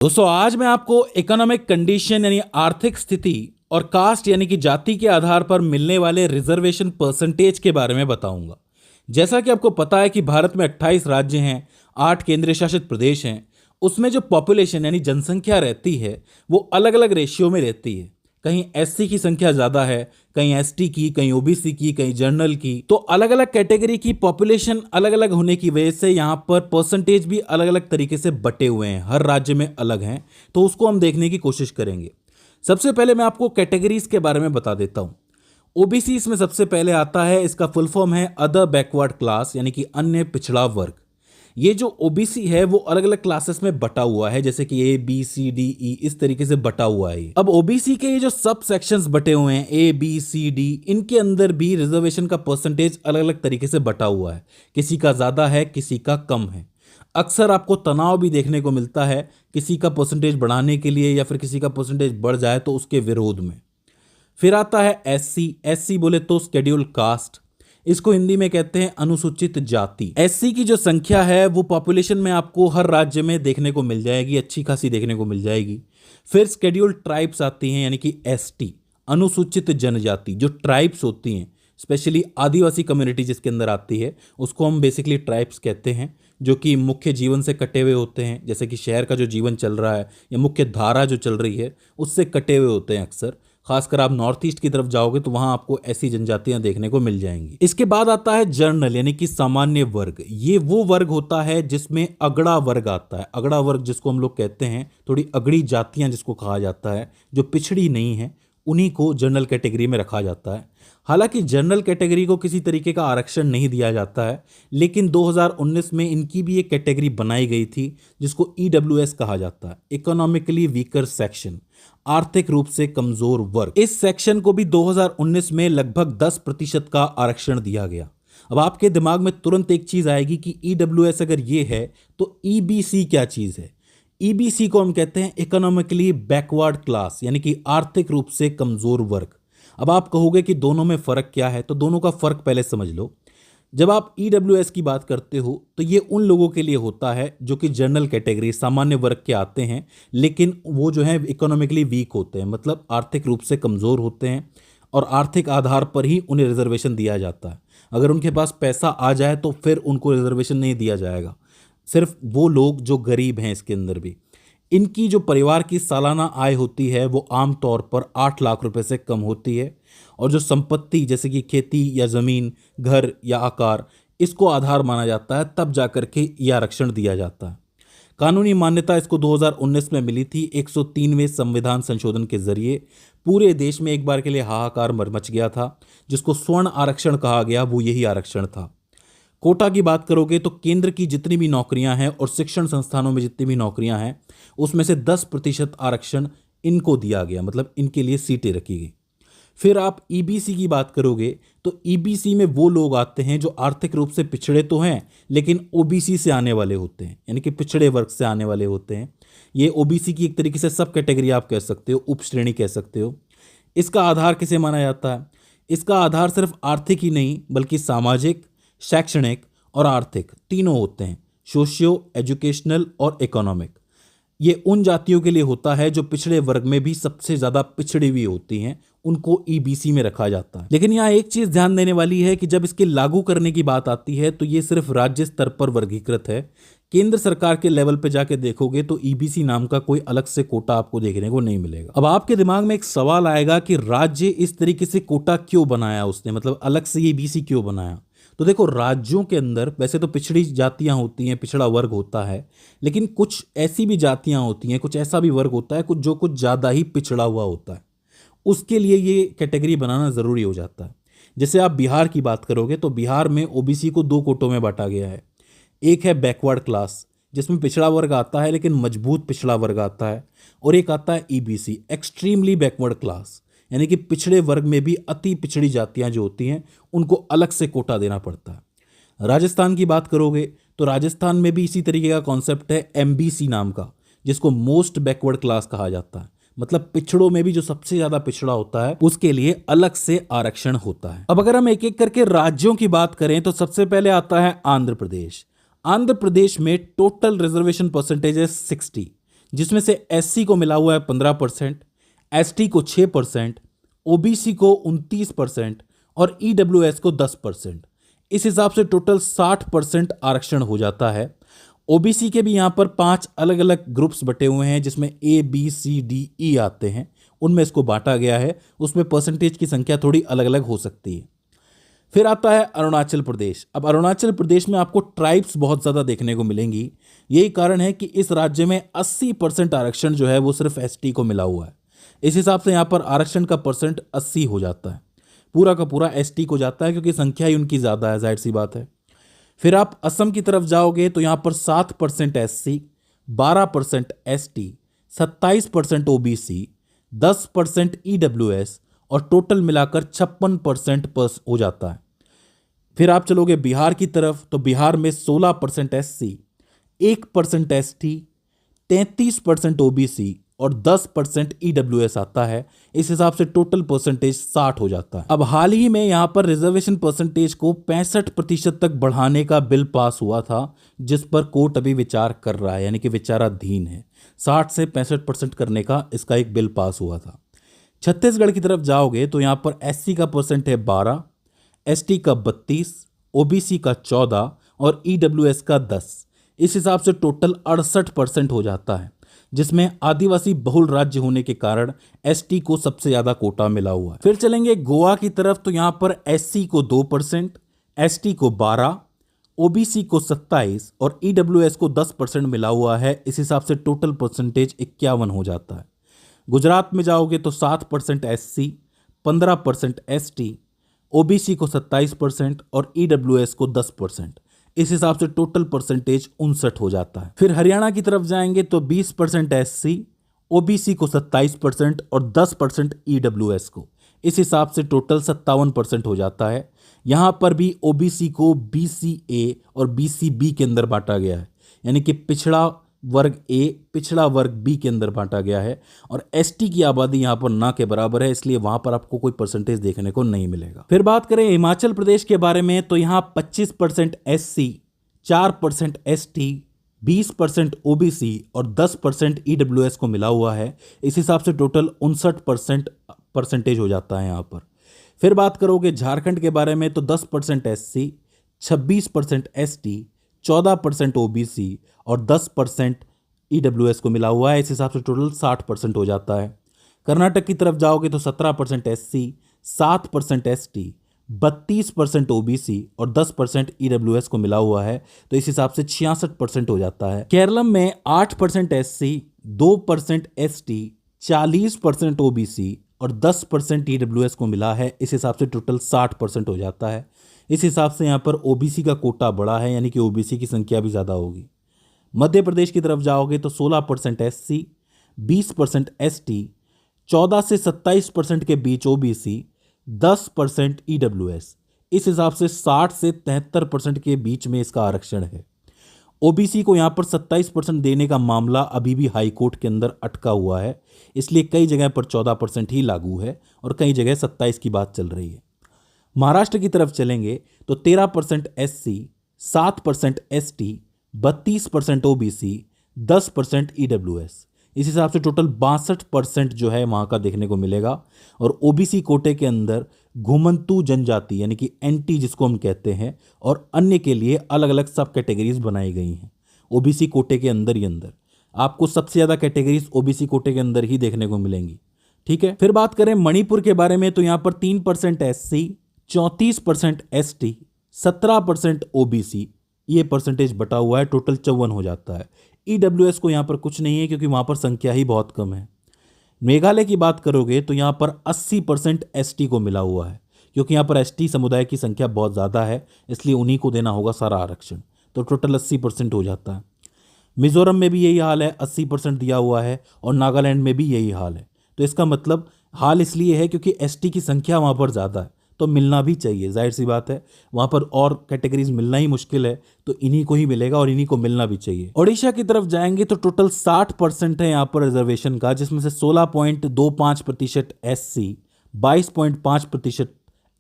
दोस्तों आज मैं आपको इकोनॉमिक कंडीशन यानी आर्थिक स्थिति और कास्ट यानी कि जाति के आधार पर मिलने वाले रिजर्वेशन परसेंटेज के बारे में बताऊंगा। जैसा कि आपको पता है कि भारत में 28 राज्य हैं, 8 केंद्र शासित प्रदेश हैं। उसमें जो पॉपुलेशन यानी जनसंख्या रहती है वो अलग अलग रेशियो में रहती है। कहीं एससी की संख्या ज्यादा है, कहीं एसटी की, कहीं ओबीसी की, कहीं जनरल की। तो अलग अलग कैटेगरी की पॉपुलेशन अलग अलग होने की वजह से यहाँ पर परसेंटेज भी अलग अलग तरीके से बटे हुए हैं, हर राज्य में अलग हैं। तो उसको हम देखने की कोशिश करेंगे। सबसे पहले मैं आपको कैटेगरीज के बारे में बता देता हूँ। ओबीसी इसमें सबसे पहले आता है। इसका फुल फॉर्म है अदर बैकवर्ड क्लास यानी कि अन्य पिछड़ा वर्ग। ये जो ओबीसी है वो अलग अलग क्लासेस में बटा हुआ है, जैसे कि A B C D E, इस तरीके से बटा हुआ है। अब ओबीसी के ये जो सब सेक्शंस बटे हुए हैं ए बी सी डी, इनके अंदर भी रिजर्वेशन का परसेंटेज अलग अलग तरीके से बटा हुआ है। किसी का ज्यादा है, किसी का कम है। अक्सर आपको तनाव भी देखने को मिलता है किसी का परसेंटेज बढ़ाने के लिए या फिर किसी का परसेंटेज बढ़ जाए तो उसके विरोध में। फिर आता है एससी। एससी बोले तो शेड्यूल कास्ट, इसको हिंदी में कहते हैं अनुसूचित जाति। एससी की जो संख्या है वो पॉपुलेशन में आपको हर राज्य में देखने को मिल जाएगी, अच्छी खासी देखने को मिल जाएगी। फिर शेड्यूल ट्राइब्स आती हैं यानी कि एसटी, अनुसूचित जनजाति। जो ट्राइब्स होती हैं, स्पेशली आदिवासी कम्युनिटी जिसके अंदर आती है, उसको हम बेसिकली ट्राइब्स कहते हैं, जो कि मुख्य जीवन से कटे हुए होते हैं। जैसे कि शहर का जो जीवन चल रहा है या मुख्य धारा जो चल रही है उससे कटे हुए होते हैं अक्सर। खासकर आप नॉर्थ ईस्ट की तरफ जाओगे तो वहां आपको ऐसी जनजातियां देखने को मिल जाएंगी। इसके बाद आता है जनरल यानी कि सामान्य वर्ग। ये वो वर्ग होता है जिसमें अगड़ा वर्ग आता है। अगड़ा वर्ग जिसको हम लोग कहते हैं, थोड़ी अगड़ी जातियां जिसको कहा जाता है, जो पिछड़ी नहीं है, उन्हीं को जनरल कैटेगरी में रखा जाता है। हालांकि जनरल कैटेगरी को किसी तरीके का आरक्षण नहीं दिया जाता है, लेकिन 2019 में इनकी भी एक कैटेगरी बनाई गई थी जिसको ईडब्ल्यूएस कहा जाता है, इकोनॉमिकली वीकर सेक्शन, आर्थिक रूप से कमजोर वर्ग। इस सेक्शन को भी 2019 में लगभग 10% का आरक्षण दिया गया। अब आपके दिमाग में तुरंत एक चीज आएगी कि ईडब्ल्यूएस अगर ये है तो ईबीसी क्या चीज है। ईबीसी को हम कहते हैं इकोनॉमिकली बैकवर्ड क्लास यानी कि आर्थिक रूप से कमजोर वर्ग। अब आप कहोगे कि दोनों में फर्क क्या है, तो दोनों का फर्क पहले समझ लो। जब आप ईडब्ल्यूएस की बात करते हो तो ये उन लोगों के लिए होता है जो कि जनरल कैटेगरी सामान्य वर्ग के आते हैं, लेकिन वो जो है इकोनॉमिकली वीक होते हैं, मतलब आर्थिक रूप से कमजोर होते हैं और आर्थिक आधार पर ही उन्हें रिजर्वेशन दिया जाता है। अगर उनके पास पैसा आ जाए तो फिर उनको रिजर्वेशन नहीं दिया जाएगा। सिर्फ वो लोग जो गरीब हैं, इसके अंदर भी इनकी जो परिवार की सालाना आय होती है वो आमतौर पर 8 लाख रुपए से कम होती है, और जो संपत्ति जैसे कि खेती या जमीन, घर या आकार, इसको आधार माना जाता है, तब जाकर के यह आरक्षण दिया जाता है। कानूनी मान्यता इसको 2019 में मिली थी 103वें संविधान संशोधन के जरिए। पूरे देश में एक बार के लिए हाहाकार मच गया था। जिसको स्वर्ण आरक्षण कहा गया वो यही आरक्षण था। कोटा की बात करोगे तो केंद्र की जितनी भी नौकरियां हैं और शिक्षण संस्थानों में जितनी भी नौकरियां हैं उसमें से 10% आरक्षण इनको दिया गया, मतलब इनके लिए सीटें रखी गई। फिर आप ईबीसी की बात करोगे तो ईबीसी में वो लोग आते हैं जो आर्थिक रूप से पिछड़े तो हैं लेकिन ओबीसी से आने वाले होते हैं, यानी कि पिछड़े वर्ग से आने वाले होते हैं। ये ओबीसी की एक तरीके से सब कैटेगरी आप कह सकते हो, उप श्रेणी कह सकते हो। इसका आधार किसे माना जाता है? इसका आधार सिर्फ आर्थिक ही नहीं बल्कि सामाजिक, शैक्षणिक और आर्थिक तीनों होते हैं, सोशियो एजुकेशनल और इकोनॉमिक। ये उन जातियों के लिए होता है जो पिछड़े वर्ग में भी सबसे ज्यादा पिछड़ी हुई होती हैं, उनको ईबीसी में रखा जाता है। लेकिन यहाँ एक चीज ध्यान देने वाली है कि जब इसके लागू करने की बात आती है तो ये सिर्फ राज्य स्तर पर वर्गीकृत है। केंद्र सरकार के लेवल पे जाके देखोगे तो ईबीसी नाम का कोई अलग से कोटा आपको देखने को नहीं मिलेगा। अब आपके दिमाग में एक सवाल आएगा कि राज्य इस तरीके से कोटा क्यों बनाया उसने, मतलब अलग से ईबीसी क्यों बनाया? तो देखो, राज्यों के अंदर वैसे तो पिछड़ी जातियां होती हैं, पिछड़ा वर्ग होता है, लेकिन कुछ ऐसी भी जातियां होती हैं, कुछ ऐसा भी वर्ग होता है कुछ जो कुछ ज्यादा ही पिछड़ा हुआ होता है। उसके लिए ये कैटेगरी बनाना जरूरी हो जाता है। जैसे आप बिहार की बात करोगे तो बिहार में ओबीसी को 2 कोटों में बांटा गया है। एक है बैकवर्ड क्लास जिसमें पिछड़ा वर्ग आता है लेकिन मजबूत पिछड़ा वर्ग आता है, और एक आता है ईबीसी, एक्सट्रीमली बैकवर्ड क्लास, यानी कि पिछड़े वर्ग में भी अति पिछड़ी जातियां जो होती हैं उनको अलग से कोटा देना पड़ता है। राजस्थान की बात करोगे तो राजस्थान में भी इसी तरीके का कॉन्सेप्ट है एमबीसी नाम का, जिसको मोस्ट बैकवर्ड क्लास कहा जाता है, मतलब पिछड़ों में भी जो सबसे ज्यादा पिछड़ा होता है उसके लिए अलग से आरक्षण होता है। अब अगर हम एक एक करके राज्यों की बात करें तो सबसे पहले आता है आंध्र प्रदेश। आंध्र प्रदेश में टोटल रिजर्वेशन परसेंटेज है 60, जिसमें से एससी को मिला हुआ है 15%, एसटी को 6%, ओबीसी को 29% और ईडब्ल्यूएस को 10%। इस हिसाब से टोटल 60% आरक्षण हो जाता है। ओबीसी के भी यहाँ पर 5 अलग अलग ग्रुप्स बटे हुए हैं, जिसमें A B C D E आते हैं, उनमें इसको बांटा गया है। उसमें परसेंटेज की संख्या थोड़ी अलग अलग हो सकती है। फिर आता है अरुणाचल प्रदेश। अब अरुणाचल प्रदेश में आपको ट्राइब्स बहुत ज़्यादा देखने को मिलेंगी। यही कारण है कि इस राज्य में 80% आरक्षण जो है वो सिर्फ एसटी को मिला हुआ है। इस हिसाब से यहाँ पर आरक्षण का परसेंट 80 हो जाता है, पूरा का पूरा एसटी को जाता है, क्योंकि संख्या ही उनकी ज़्यादा है, जाहिर सी बात है। फिर आप असम की तरफ जाओगे तो यहाँ पर 7% एससी, 12% एसटी, 27% ओबीसी, 10% ईडब्ल्यूएस और टोटल मिलाकर 56% हो जाता है। फिर आप चलोगे बिहार की तरफ तो बिहार में 16% एससी, 1% एसटी, 33% ओबीसी और 10% ईडब्ल्यूएस आता है। इस हिसाब से टोटल परसेंटेज 60 हो जाता है। अब हाल ही में यहाँ पर रिजर्वेशन परसेंटेज को 65% तक बढ़ाने का बिल पास हुआ था, जिस पर कोर्ट अभी विचार कर रहा है, यानी कि विचाराधीन है। 60 से 65% करने का इसका एक बिल पास हुआ था। छत्तीसगढ़ की तरफ जाओगे तो यहाँ पर एससी का परसेंट है 12, एसटी का 32, ओबीसी का 14 और ईडब्ल्यूएस का 10। इस हिसाब से टोटल 68% हो जाता है, जिसमें आदिवासी बहुल राज्य होने के कारण एसटी को सबसे ज़्यादा कोटा मिला हुआ है। फिर चलेंगे गोवा की तरफ तो यहाँ पर एससी को 2%, एसटी को 12, ओबीसी को 27 और ईडब्ल्यूएस को 10% मिला हुआ है। इस हिसाब से टोटल परसेंटेज 51 हो जाता है। गुजरात में जाओगे तो 7% एससी, 15% एसटी, ओबीसी को 27% और ईडब्ल्यूएस को 10%। इस हिसाब से टोटल परसेंटेज 59 हो जाता है। फिर हरियाणा की तरफ जाएंगे तो 20% एससी, ओबीसी को 27% और 10% ईडब्ल्यूएस को। इस हिसाब से टोटल 57% हो जाता है। यहाँ पर भी ओबीसी को बीसीए और बीसीबी के अंदर बांटा गया है, यानी कि पिछड़ा वर्ग ए पिछड़ा वर्ग बी के अंदर बांटा गया है। और एसटी की आबादी यहाँ पर ना के बराबर है, इसलिए वहां पर आपको कोई परसेंटेज देखने को नहीं मिलेगा। फिर बात करें हिमाचल प्रदेश के बारे में तो यहाँ 25% एससी, 4% एसटी, 20% ओबीसी और 10% ईडब्ल्यूएस को मिला हुआ है। इस हिसाब से टोटल 59% परसेंटेज हो जाता है यहाँ पर। फिर बात करोगे झारखंड के बारे में तो 10% एससी, 26% एसटी, 14% ओबीसी और 10% ईडब्ल्यूएस को मिला हुआ है। इस हिसाब से टोटल 60% हो जाता है। कर्नाटक की तरफ जाओगे तो 17% एससी, 7% एसटी, 32% ओबीसी और 10% ईडब्ल्यूएस को मिला हुआ है, तो इस हिसाब से 66% हो जाता है। केरलम में 8% एससी, 2% एसटी, 40% ओबीसी और 10% ईडब्ल्यूएस को मिला है। इस हिसाब से टोटल 60% हो जाता है। इस हिसाब से यहाँ पर ओबीसी का कोटा बड़ा है, यानी कि ओबीसी की संख्या भी ज़्यादा होगी। मध्य प्रदेश की तरफ जाओगे तो 16% एससी, 20% एसटी, 14 से 27% के बीच ओबीसी, 10% ईडब्ल्यूएस। इस हिसाब से 60 से 73% के बीच में इसका आरक्षण है। ओबीसी को यहाँ पर 27% देने का मामला अभी भी हाई कोर्ट के अंदर अटका हुआ है, इसलिए कई जगह पर 14% ही लागू है और कई जगह 27 की बात चल रही है। महाराष्ट्र की तरफ चलेंगे तो 13% एससी, 7% एसटी, 32% ओबीसी, 10% ईडब्ल्यूएस। इस हिसाब से टोटल 62% जो है वहाँ का देखने को मिलेगा। और ओबीसी कोटे के अंदर घुमंतू जनजाति यानी कि एनटी जिसको हम कहते हैं और अन्य के लिए अलग अलग सब कैटेगरीज बनाई गई हैं ओबीसी कोटे के अंदर ही अंदर। आपको सबसे ज़्यादा कैटेगरीज ओबीसी कोटे के अंदर ही देखने को मिलेंगी। ठीक है, फिर बात करें मणिपुर के बारे में तो यहाँ पर 3% एससी, 34% एसटी, 17% ओबीसी, ये परसेंटेज बटा हुआ है, टोटल 54 हो जाता है। ईडब्ल्यूएस को यहाँ पर कुछ नहीं है क्योंकि वहाँ पर संख्या ही बहुत कम है। मेघालय की बात करोगे तो यहाँ पर 80% एसटी को मिला हुआ है, क्योंकि यहाँ पर एसटी समुदाय की संख्या बहुत ज़्यादा है, इसलिए उन्हीं को देना होगा सारा आरक्षण, तो टोटल 80% हो जाता है। मिजोरम में भी यही हाल है, 80% दिया हुआ है और नागालैंड में भी यही हाल है। तो इसका मतलब हाल इसलिए है क्योंकि एसटी की संख्या वहाँ पर ज़्यादा है, तो मिलना भी चाहिए, जाहिर सी बात है। वहाँ पर और कैटेगरीज मिलना ही मुश्किल है, तो इन्हीं को ही मिलेगा और इन्हीं को मिलना भी चाहिए। ओडिशा की तरफ जाएंगे तो टोटल 60% है यहाँ पर रिजर्वेशन का, जिसमें से 16.25% एससी, 22.5%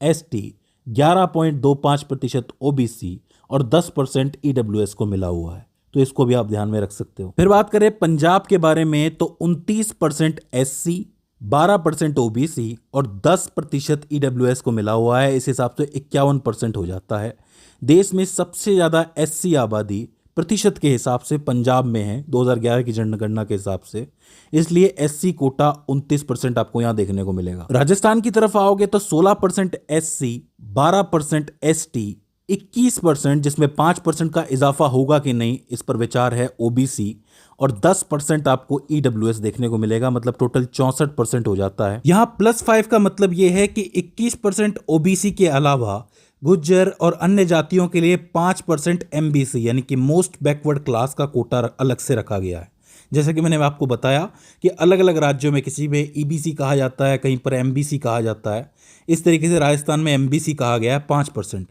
एसटी, 11.25% ओबीसी और 10% ईडब्ल्यूएस को मिला हुआ है। तो इसको भी आप ध्यान में रख सकते हो। फिर बात करें पंजाब के बारे में तो 29% SC, 12% OBC और 10% EWS को मिला हुआ है। इस हिसाब से 51% हो जाता है। देश में सबसे ज़्यादा SC आबादी प्रतिशत के हिसाब से पंजाब में है 2011 की जनगणना के हिसाब से, इसलिए SC कोटा 29% आपको यहाँ देखने को मिलेगा। राजस्थान की तरफ आओगे तो 16% SC, 12% ST, 21% जिसमें 5% का इजाफा होगा कि नहीं इस पर विचार है OBC और 10% आपको EWS देखने को मिलेगा, मतलब टोटल 64% हो जाता है। यहाँ +5 का मतलब ये है कि 21% OBC के अलावा गुज्जर और अन्य जातियों के लिए 5% MBC यानी कि मोस्ट बैकवर्ड क्लास का कोटा अलग से रखा गया है। जैसे कि मैंने आपको बताया कि अलग अलग राज्यों में किसी में EBC कहा जाता है, कहीं पर MBC कहा जाता है। इस तरीके से राजस्थान में MBC कहा गया है 5%।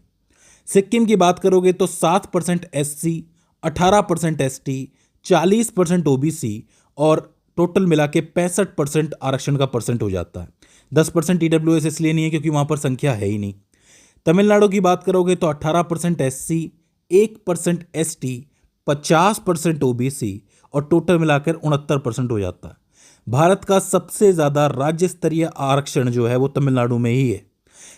सिक्किम की बात करोगे तो 7% SC, 18% ST, 40% OBC और टोटल मिला के 65% आरक्षण का परसेंट हो जाता है। 10% EWS इसलिए नहीं है क्योंकि वहाँ पर संख्या है ही नहीं। तमिलनाडु की बात करोगे तो 18% SC, 1% ST, 50% OBC और टोटल मिलाकर 69% हो जाता है। भारत का सबसे ज़्यादा राज्य स्तरीय आरक्षण जो है वो तमिलनाडु में ही है।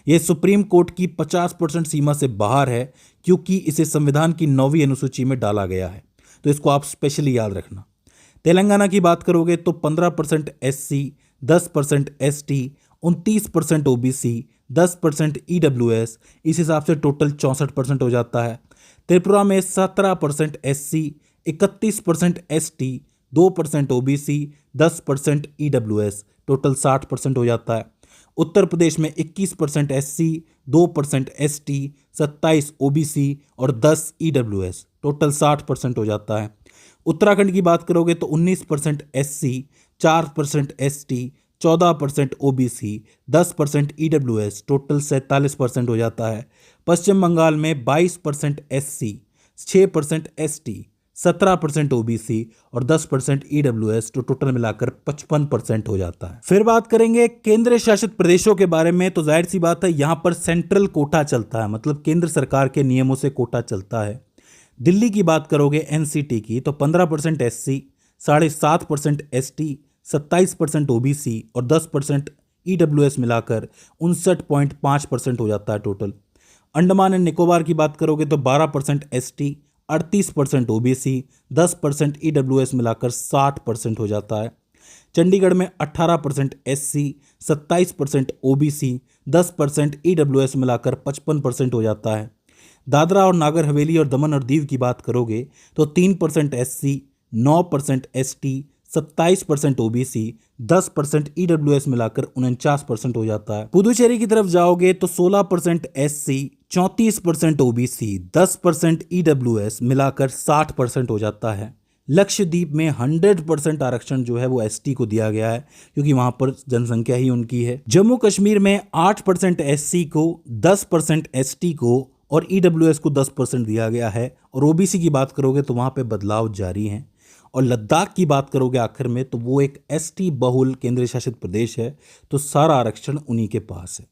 यह सुप्रीम कोर्ट की 50% सीमा से बाहर है क्योंकि इसे संविधान की 9वीं अनुसूची में डाला गया है, तो इसको आप स्पेशली याद रखना। तेलंगाना की बात करोगे तो 15% SC, 10% ST, 29% OBC, 10% EWS, इस हिसाब से टोटल 64% हो जाता है। त्रिपुरा में 17% SC, 31% ST, 2% OBC, 10% EWS, total 60% हो जाता है। उत्तर प्रदेश में 21% SC, 2% ST, 27 OBC और 10 EWS, टोटल 60% हो जाता है। उत्तराखंड की बात करोगे तो 19% SC, 4% ST, 14% OBC, 10% EWS, total 47% हो जाता है। पश्चिम बंगाल में 22% SC, 6% ST, 17% OBC और 10% EWS, तो टोटल मिलाकर 55% हो जाता है। फिर बात करेंगे केंद्र शासित प्रदेशों के बारे में, तो जाहिर सी बात है यहाँ पर सेंट्रल कोटा चलता है, मतलब केंद्र सरकार के नियमों से कोटा चलता है। दिल्ली की बात करोगे NCT की तो 15% SC, 7.5% ST, 27% OBC और 10% EWS मिलाकर 59.5% हो जाता है टोटल। अंडमान एंड निकोबार की बात करोगे तो 12% ST, 38% OBC, 10% EWS मिलाकर 60% हो जाता है। चंडीगढ़ में 18% SC, 27% OBC, 10% EWS मिलाकर 55% हो जाता है। दादरा और नागर हवेली और दमन और दीव की बात करोगे तो 3% SC, 9% ST, 27% OBC, 10% EWS मिलाकर 49% हो जाता है। पुदुचेरी की तरफ जाओगे तो 16% SC, 34% OBC, 10% EWS मिलाकर 60% हो जाता है। लक्षद्वीप में 100% आरक्षण जो है वो ST को दिया गया है क्योंकि वहां पर जनसंख्या ही उनकी है। जम्मू कश्मीर में 8% SC को, 10% ST को और EWS को 10% दिया गया है। और OBC की बात करोगे तो वहां पे बदलाव जारी हैं। और लद्दाख की बात करोगे आखिर में तो वो एक ST बहुल केंद्र शासित प्रदेश है, तो सारा आरक्षण उन्हीं के पास है।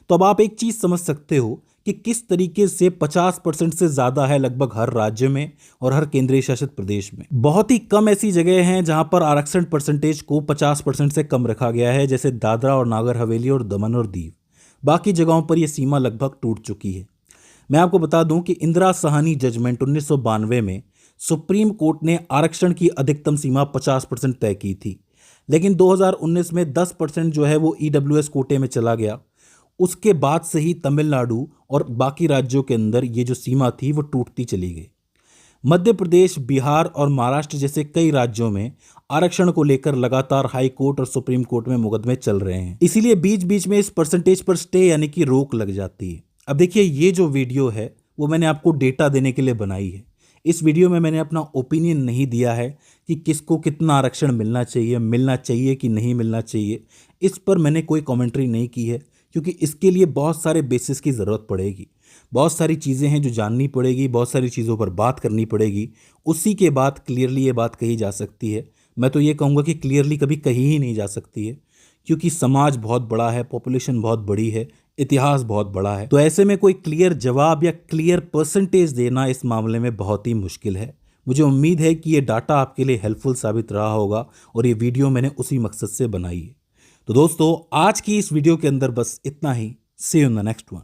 तो अब आप एक चीज समझ सकते हो कि किस तरीके से 50% से ज्यादा है लगभग हर राज्य में और हर केंद्रीय शासित प्रदेश में। बहुत ही कम ऐसी जगह हैं जहां पर आरक्षण परसेंटेज को 50% से कम रखा गया है, जैसे दादरा और नागर हवेली और दमन और दीव। बाकी जगहों पर यह सीमा लगभग टूट चुकी है। मैं आपको बता दूं कि इंदिरा साहनी जजमेंट 1992 में सुप्रीम कोर्ट ने आरक्षण की अधिकतम सीमा 50% तय की थी, लेकिन 2019 में 10% जो है वो EWS कोटे में चला गया। उसके बाद से ही तमिलनाडु और बाकी राज्यों के अंदर ये जो सीमा थी वो टूटती चली गई। मध्य प्रदेश, बिहार और महाराष्ट्र जैसे कई राज्यों में आरक्षण को लेकर लगातार हाई कोर्ट और सुप्रीम कोर्ट में मुकदमे चल रहे हैं, इसीलिए बीच बीच में इस परसेंटेज पर स्टे यानी कि रोक लग जाती है। अब देखिए, ये जो वीडियो है वो मैंने आपको डेटा देने के लिए बनाई है। इस वीडियो में मैंने अपना ओपिनियन नहीं दिया है कि किसको कितना आरक्षण मिलना चाहिए कि नहीं मिलना चाहिए। इस पर मैंने कोई कमेंट्री नहीं की है क्योंकि इसके लिए बहुत सारे बेसिस की ज़रूरत पड़ेगी, बहुत सारी चीज़ें हैं जो जाननी पड़ेगी, बहुत सारी चीज़ों पर बात करनी पड़ेगी। उसी के बाद क्लियरली ये बात कही जा सकती है। मैं तो ये कहूँगा कि क्लियरली कभी कही ही नहीं जा सकती है क्योंकि समाज बहुत बड़ा है, पॉपुलेशन बहुत बड़ी है, इतिहास बहुत बड़ा है। तो ऐसे में कोई क्लियर जवाब या क्लियर परसेंटेज देना इस मामले में बहुत ही मुश्किल है। मुझे उम्मीद है कि ये डाटा आपके लिए हेल्पफुल साबित रहा होगा और ये वीडियो मैंने उसी मकसद से बनाई है। तो दोस्तों, आज की इस वीडियो के अंदर बस इतना ही। See you in the next one.